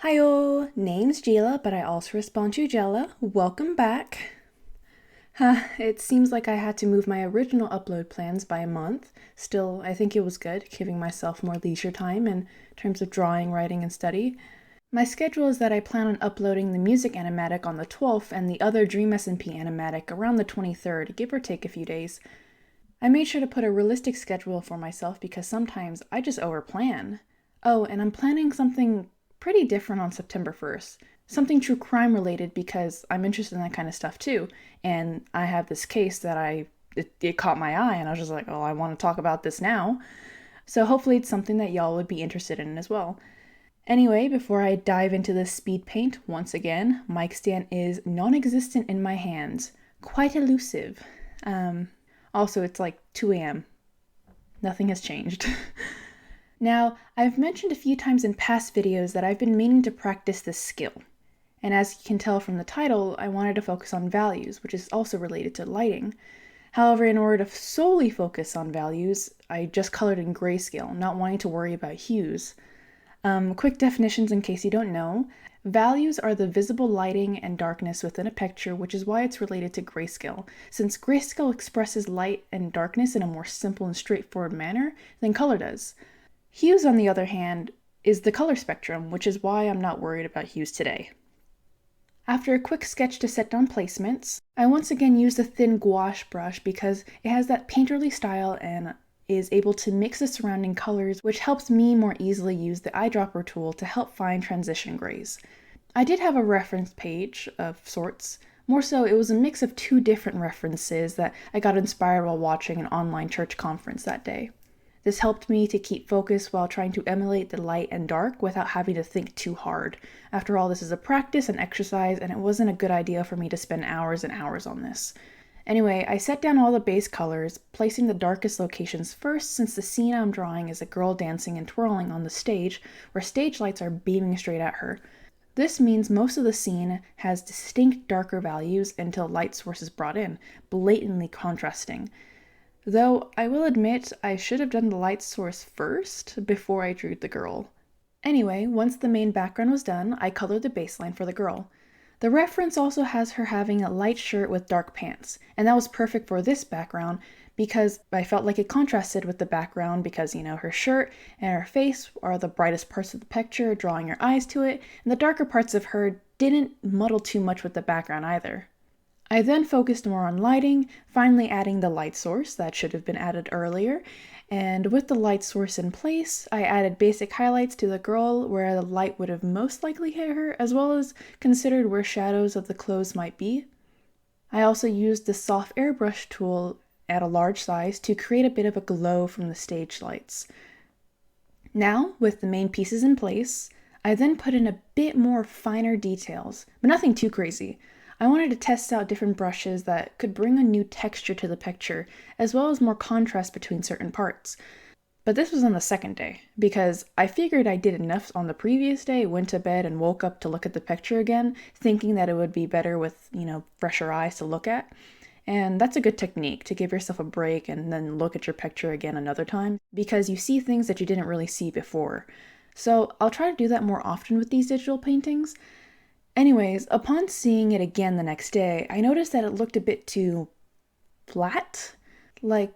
Hiyo, name's Geela, but I also respond to Gela. Welcome back. It seems like I had to move my original upload plans by a month. Still, I think it was good, giving myself more leisure time in terms of drawing, writing, and study. My schedule is that I plan on uploading the music animatic on the 12th and the other Dream SMP animatic around the 23rd, give or take a few days. I made sure to put a realistic schedule for myself because sometimes I just overplan. Oh, and I'm planning something pretty different on September 1st. Something true crime related because I'm interested in that kind of stuff too. And I have this case that it caught my eye and I was just like, oh, I want to talk about this now. So hopefully it's something that y'all would be interested in as well. Anyway, before I dive into this speed paint, once again, mic stand is non-existent in my hands. Quite elusive. Also, it's like 2 a.m. Nothing has changed. Now, I've mentioned a few times in past videos that I've been meaning to practice this skill. And as you can tell from the title, I wanted to focus on values, which is also related to lighting. However, in order to solely focus on values, I just colored in grayscale, not wanting to worry about hues. Quick definitions in case you don't know. Values are the visible lighting and darkness within a picture, which is why it's related to grayscale, since grayscale expresses light and darkness in a more simple and straightforward manner than color does. Hues, on the other hand, is the color spectrum, which is why I'm not worried about hues today. After a quick sketch to set down placements, I once again used a thin gouache brush because it has that painterly style and is able to mix the surrounding colors, which helps me more easily use the eyedropper tool to help find transition grays. I did have a reference page of sorts. More so, it was a mix of two different references that I got inspired while watching an online church conference that day. This helped me to keep focus while trying to emulate the light and dark without having to think too hard. After all, this is a practice and exercise, and it wasn't a good idea for me to spend hours and hours on this. Anyway, I set down all the base colors, placing the darkest locations first since the scene I'm drawing is a girl dancing and twirling on the stage where stage lights are beaming straight at her. This means most of the scene has distinct darker values until light source is brought in, blatantly contrasting. Though I will admit I should have done the light source first before I drew the girl. Anyway, once the main background was done, I colored the baseline for the girl. The reference also has her having a light shirt with dark pants, and that was perfect for this background because I felt like it contrasted with the background because, her shirt and her face are the brightest parts of the picture, drawing your eyes to it, and the darker parts of her didn't muddle too much with the background either. I then focused more on lighting, finally adding the light source that should have been added earlier, and with the light source in place, I added basic highlights to the girl where the light would have most likely hit her, as well as considered where shadows of the clothes might be. I also used the soft airbrush tool at a large size to create a bit of a glow from the stage lights. Now, with the main pieces in place, I then put in a bit more finer details, but nothing too crazy. I wanted to test out different brushes that could bring a new texture to the picture, as well as more contrast between certain parts. But this was on the second day, because I figured I did enough on the previous day, went to bed, and woke up to look at the picture again, thinking that it would be better with, fresher eyes to look at. And that's a good technique, to give yourself a break and then look at your picture again another time, because you see things that you didn't really see before. So I'll try to do that more often with these digital paintings. Anyways, upon seeing it again the next day, I noticed that it looked a bit too flat. Like,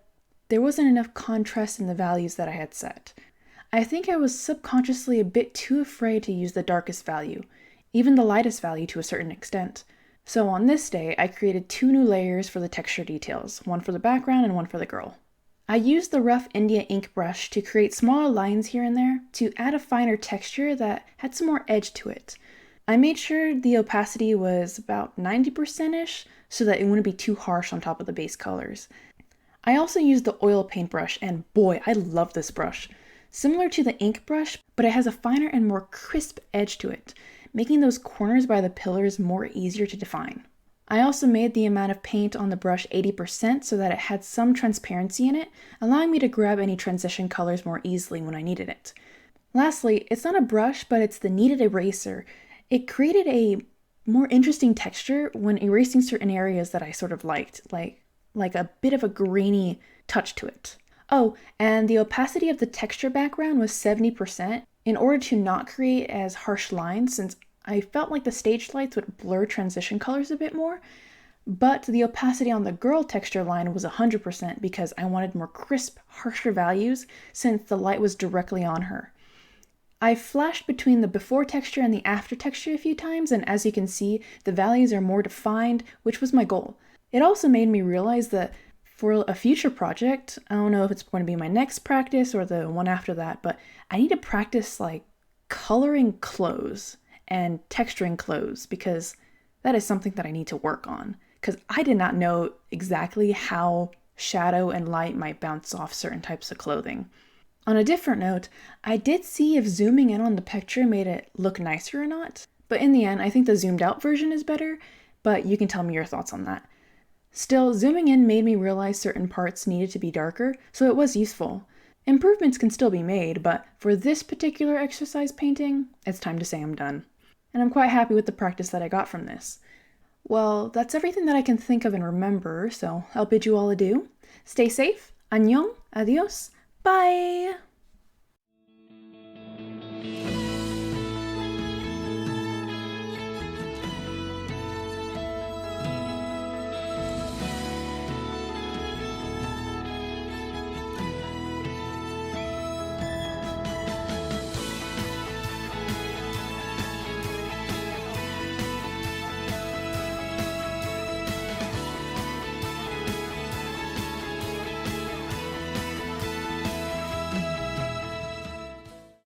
there wasn't enough contrast in the values that I had set. I think I was subconsciously a bit too afraid to use the darkest value, even the lightest value to a certain extent. So on this day, I created 2 new layers for the texture details, one for the background and one for the girl. I used the rough India ink brush to create smaller lines here and there to add a finer texture that had some more edge to it. I made sure the opacity was about 90%-ish so that it wouldn't be too harsh on top of the base colors. I also used the oil paintbrush, and boy, I love this brush. Similar to the ink brush, but it has a finer and more crisp edge to it, making those corners by the pillars more easier to define. I also made the amount of paint on the brush 80% so that it had some transparency in it, allowing me to grab any transition colors more easily when I needed it. Lastly, it's not a brush, but it's the kneaded eraser. It created a more interesting texture when erasing certain areas that I sort of liked, like a bit of a grainy touch to it. Oh, and the opacity of the texture background was 70%, in order to not create as harsh lines, since I felt like the stage lights would blur transition colors a bit more, but the opacity on the girl texture line was 100% because I wanted more crisp, harsher values since the light was directly on her. I flashed between the before texture and the after texture a few times, and as you can see, the values are more defined, which was my goal. It also made me realize that for a future project, I don't know if it's going to be my next practice or the one after that, but I need to practice like coloring clothes and texturing clothes because that is something that I need to work on. Because I did not know exactly how shadow and light might bounce off certain types of clothing. On a different note, I did see if zooming in on the picture made it look nicer or not, but in the end, I think the zoomed out version is better, but you can tell me your thoughts on that. Still, zooming in made me realize certain parts needed to be darker, so it was useful. Improvements can still be made, but for this particular exercise painting, it's time to say I'm done. And I'm quite happy with the practice that I got from this. Well, that's everything that I can think of and remember, so I'll bid you all adieu. Stay safe. Annyeong, adios, bye!